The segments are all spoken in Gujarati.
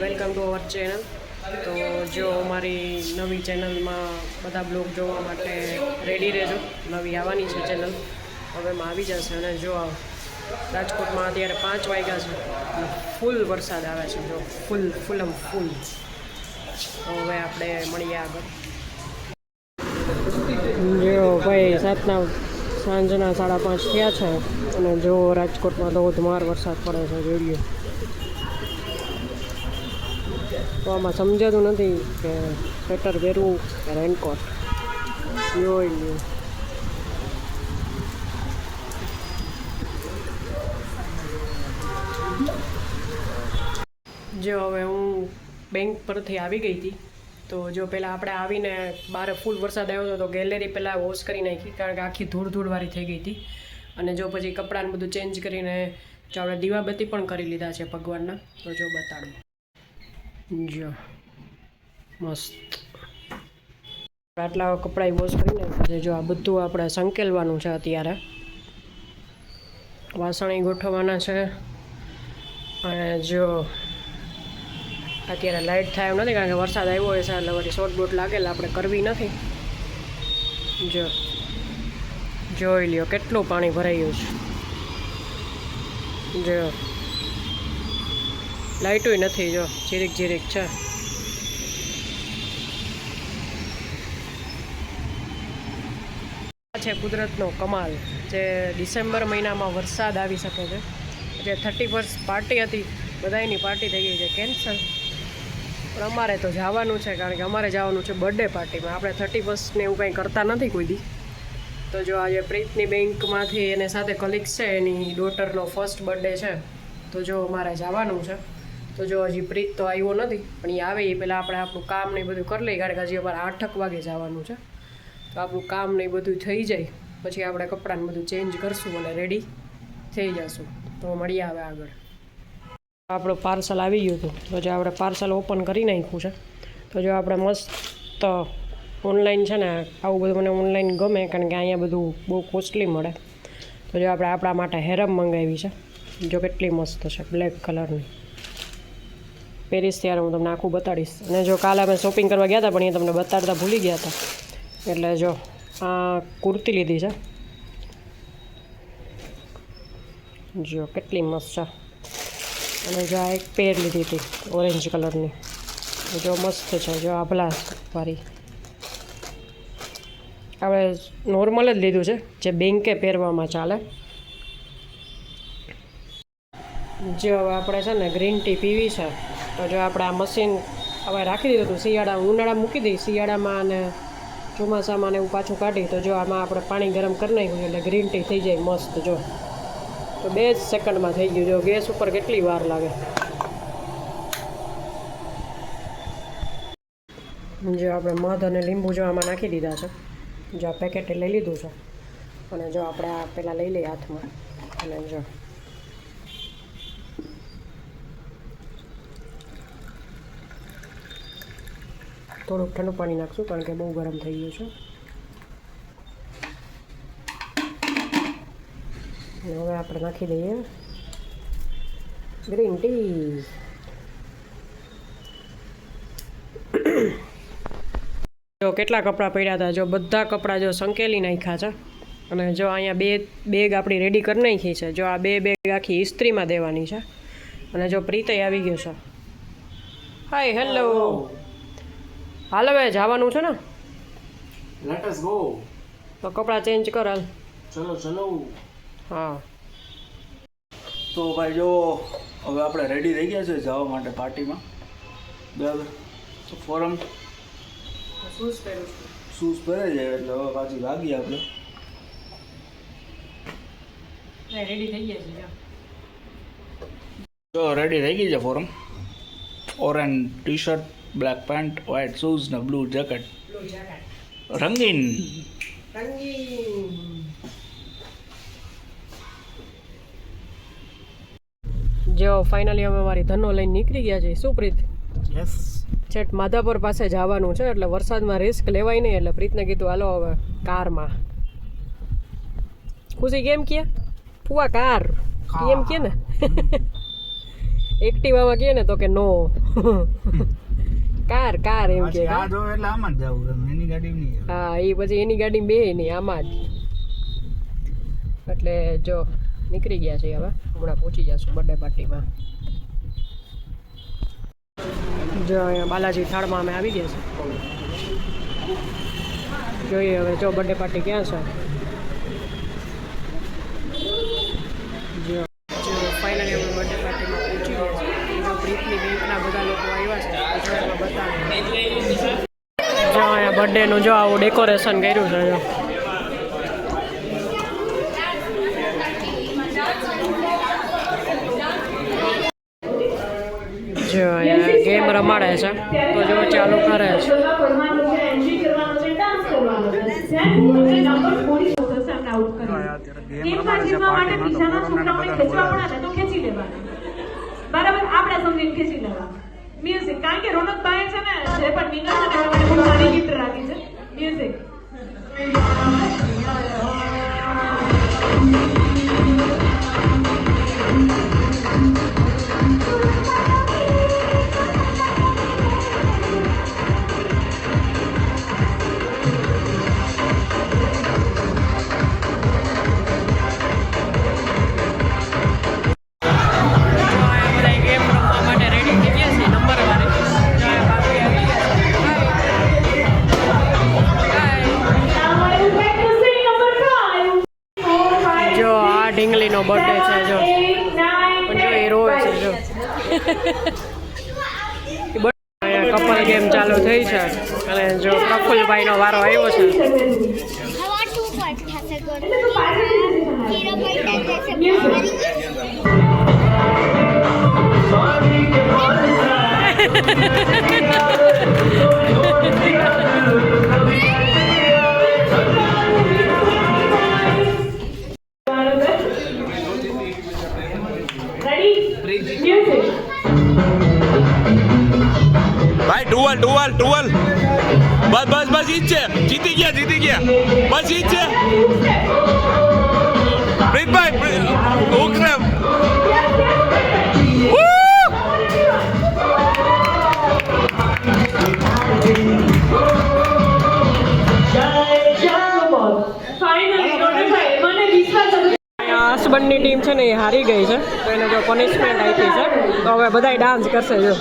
Welcome to our channel. તો જો અમારી નવી ચેનલમાં બધા બ્લોગ જોવા માટે રેડી રહેજો. નવી આવવાની છે ચેનલ, હવેમાં આવી જશે. અને જો રાજકોટમાં અત્યારે 5 વાગ્યા છે, ફૂલ વરસાદ આવે છે. જો ફૂલ. તો હવે આપણે મળીએ આગળ. જો ભાઈ સાંજના 5:30 થયા છે અને જો રાજકોટમાં ધોધમાર વરસાદ પડે છે. જોઈ તો આમાં સમજાતું નથી કે સ્વેટર પહેરવું કે રેનકોટ. જોઈ જો હવે હું બેંક પરથી આવી ગઈ હતી. તો જો પહેલાં આપણે આવીને બહાર ફૂલ વરસાદ આવ્યો હતો તો ગેલેરી પહેલાં વોશ કરી નાખી, કારણ કે આખી ધૂળવાળી થઈ ગઈ હતી. અને જો પછી કપડાને બધું ચેન્જ કરીને જો આપણે દીવાબત્તી પણ કરી લીધા છે ભગવાનના. તો જો બતાડું, જો મસ્ત આટલા કપડાં વોશ કરીને જો આ બધું આપણે સંકેલવાનું છે. અત્યારે વાસણ ગોઠવવાના છે. અને જો અત્યારે લાઇટ થાય એમ નથી, કારણ કે વરસાદ આવ્યો હોય છે એટલે વળી શોર્ટ બોટ લાગેલા આપણે કરવી નથી. જો જોઈ લ્યો કેટલું પાણી ભરાયું છે. જો લાઇટુય નથી, જો જીરીક છે. આ છે કુદરતનો કમાલ, જે ડિસેમ્બર મહિનામાં વરસાદ આવી શકે છે. જે 31st પાર્ટી હતી, બધાની પાર્ટી થઈ ગઈ છે કેન્સલ. પણ અમારે તો જવાનું છે, કારણ કે અમારે જવાનું છે બર્થડે પાર્ટીમાં. આપણે 31st એવું કંઈ કરતા નથી કોઈ દી. તો જો આજે પ્રીતની બેંકમાંથી એને સાથે કલીગ્સ છે, એની ડોટરનો ફર્સ્ટ બર્થડે છે. તો જો અમારે જવાનું છે. તો જો હજી પ્રીત તો આવ્યો નથી, પણ એ આવે એ પહેલાં આપણે આપણું કામ ને બધું કરી લઈએ, કારણ કે હજી અમારે 8 વાગે જવાનું છે. તો આપણું કામ ને બધું થઈ જાય પછી આપણે કપડાને બધું ચેન્જ કરશું અને રેડી થઈ જશું. તો મળીએ આવે આગળ. આપણું પાર્સલ આવી ગયું હતું, તો જો આપણે પાર્સલ ઓપન કરી નાખ્યું છે. તો જો આપણે મસ્ત ઓનલાઈન છે ને, આવું બધું મને ઓનલાઈન ગમે, કારણ કે અહીંયા બધું બહુ કોસ્ટલી મળે. તો જો આપણે આપણા માટે હેરમ મંગાવી છે. જો કેટલી મસ્ત છે, બ્લેક કલરની. પહેરીશ ત્યારે હું તમને આખું બતાડીશ. અને જો કાલે અમે શોપિંગ કરવા ગયા હતા, પણ એ તમને બતાડતા ભૂલી ગયા હતા. એટલે જો આ કુર્તી લીધી છે. જો કેટલી મસ્ત છે. અને જો આ એક પેર લીધી હતી ઓરેન્જ કલરની. જો મસ્ત છે. જો આભલા વાળી આપણે નોર્મલ જ લીધું છે, જે બેંકે પહેરવામાં ચાલે. જો હવે આપણે છે ને ગ્રીન ટી પીવી છે. તો જો આપણે આ મશીન હવે રાખી દીધું હતું. ઉનાળામાં મૂકી દઈ, શિયાળામાં અને ચોમાસામાં ને એવું પાછું કાઢી. તો જો આમાં આપણે પાણી ગરમ કરી નાખ્યું એટલે ગ્રીન ટી થઈ જાય મસ્ત. જો તો 2 જ સેકન્ડમાં થઈ ગયું. જો ગેસ ઉપર કેટલી વાર લાગે. જો આપણે મધ અને લીંબુ જો આમાં નાખી દીધા છે. જો આ પેકેટ લઈ લીધું છે. અને જો આપણે આ પહેલાં લઈ લઈએ હાથમાં. અને જો થોડુંક ઠંડુ પાણી નાખશું, કારણ કે બહુ ગરમ થઈ ગયું છે. અને હવે આપણે નાખી દઈએ ગ્રીન ટી. જો કેટલા કપડાં પડ્યા હતા, જો બધા કપડાં જો સંકેલી નાખ્યા છે. અને જો અહીંયા 2 બેગ આપણી રેડી કરી નાખી છે. જો આ 2 બેગ આખી ઇસ્ત્રીમાં દેવાની છે. અને જો પ્રીતય આવી ગયો છે. Hi hello. હાલ હવે જવાનું છે ને, લેટ અસ ગો. તો કપડાં ચેન્જ કર હાલ. ચલો. હા તો ભાઈ જો હવે આપણે રેડી થઈ ગયા છે જવા માટે પાર્ટીમાં. બરાબર. તો ફોરમ શૂઝ પહેરું છું. શૂઝ પહેરે છે એટલે હવે પાછી ભાગીએ આપણે. રેડી થઈ ગયા છે. જો રેડી થઈ ગઈ છે forum. Orange T shirt, black pant, white shoes ને બ્લુ જેકેટ. રંગીન. જો ફાઇનલી અમે મારી ધનો લઈને નીકળી ગયા છે. સુપ્રીત યસ. છેટ માધાપર પાસે જવાનું છે, એટલે વરસાદમાં રિસ્ક લેવાય નહીં. એટલે પ્રીતને કીધું હાલો હવે કારમાં. ખુશી કેમ કે ફુવા કાર એમ કે ને એક્ટિવામાં કહે ને તો કે નો કાર કાર એમ કે આ જો એટલે આમાં જ જવું એની ગાડી નહીં. હા એ પછી એની ગાડી બે નહીં આમાં જ. એટલે જો નીકળી ગયા છે હવે હમણાં પહોંચી જશું બર્થડે પાર્ટીમાં. જો અહીંયા બાલાજી થાળમાં અમે આવી ગયા છે. જોઈએ હવે જો બર્થડે પાર્ટી ક્યાં છે. જો ફાઇનલી અમે બર્થડે પાર્ટીમાં પહોંચી ગયા છે. જો પ્રીતની બેંકના બધા લોકો આવ્યા છે જો એમાં બતાવે. જો અહીંયા બર્થડેનું જો આવું ડેકોરેશન કર્યું છે. જો અહીંયા ગેમ રમાડે છે તો જો ચાલુ કરે છે. બરાબર આપણે સમજીને ખેંચી લેવા મ્યુઝિક કારણ કે રોનકભાઈ છે ને જે પણ વિનર છે ને મને મારી ગિફ્ટ રાખી છે મ્યુઝિક. ઢીંગલીનો બર્થડે છે જો પણ જો એ રોવે છે જો. અહીંયા કપલ ગેમ ચાલુ થઈ છે અને જો પ્રફુલભાઈનો વારો આવ્યો છે. ભાઈ ટુવલ બસ ઈ જ છે. જીતી ગયા બસ ઈ જ છે. પ્રીતભાઈ ઉકરમ હસબન્ડની ટીમ છે ને એ હારી ગઈ છે તો એને જો પનિશમેન્ટ આપી છે તો હવે બધાય ડાન્સ કરશે જો.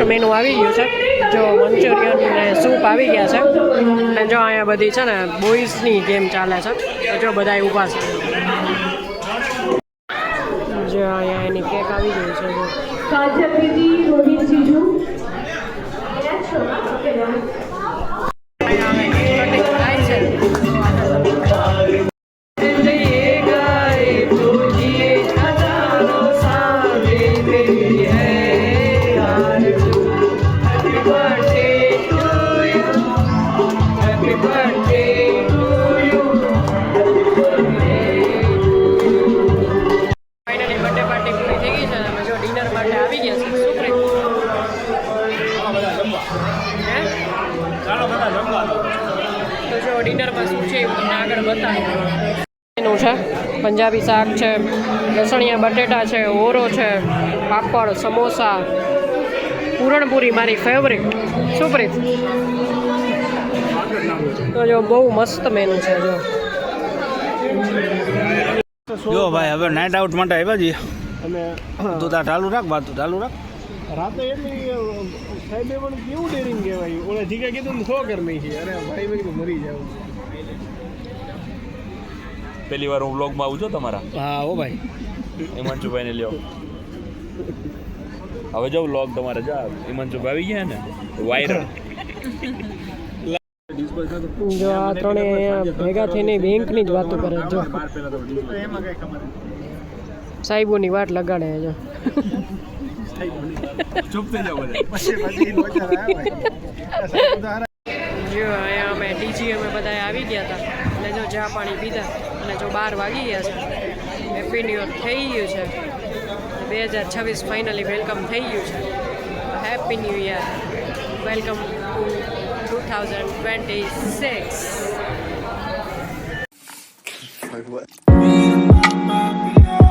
મેનુ આવી ગયું છે જો મંચુરિયન ને સૂપ આવી ગયા છે અને જો અહીંયા બધી છે ને બોઈઝની ગેમ ચાલે છે તો જો બધા ઊભા છે. જો અહીંયા એની કેક આવી ગઈ છે જો. તો જો ડિનરમાં શું છે એવું તમને આગળ બતાવું. એનું છે પંજાબી શાક છે, લસણિયા બટેટા છે, ઓરો છે, પાપડ, સમોસા, પૂરણપૂરી મારી ફેવરિટ. શું પ્રીત? તો જો બહુ મસ્ત મેનુ છે જો. જો ભાઈ હવે નાઇટ આઉટ માટે આવ્યા છીએ અને તું તાર ચાલુ રાખ વાત ચાલુ રાખ. રાતે એટલી સાહેબે પણ કેવું ડેરિંગ કહેવાય. ઓલે જીગા કીધું ને 100 કર નહીં છે. અરે ભાઈ મેં કીધું મરી જાવ. પહેલી વાર હું વ્લોગમાં આવું છું તમારા. હા હો ભાઈ હિમાંશુભાઈને લ્યો. હવે જો વ્લોગ તમારે જા હિમાંશુભાઈ આવી ગયા ને વાયરલ. જો આ ત્રણે અહીંયા ભેગા થઈને બેંકની જ વાતો કરે જો સાહેબોની વાટ લગાડે છે જો ચૂપ થઈ જાવ જો અહીંયા અમે ડીજી અમે બધા આવી ગયા હતા એટલે જો ચા પાણી પીધા અને જો 12 વાગી ગયા છે હેપી ન્યુ યર થઈ ગયું છે 2026 ફાઇનલી વેલકમ થઈ ગયું છે happy new year welcome to 2026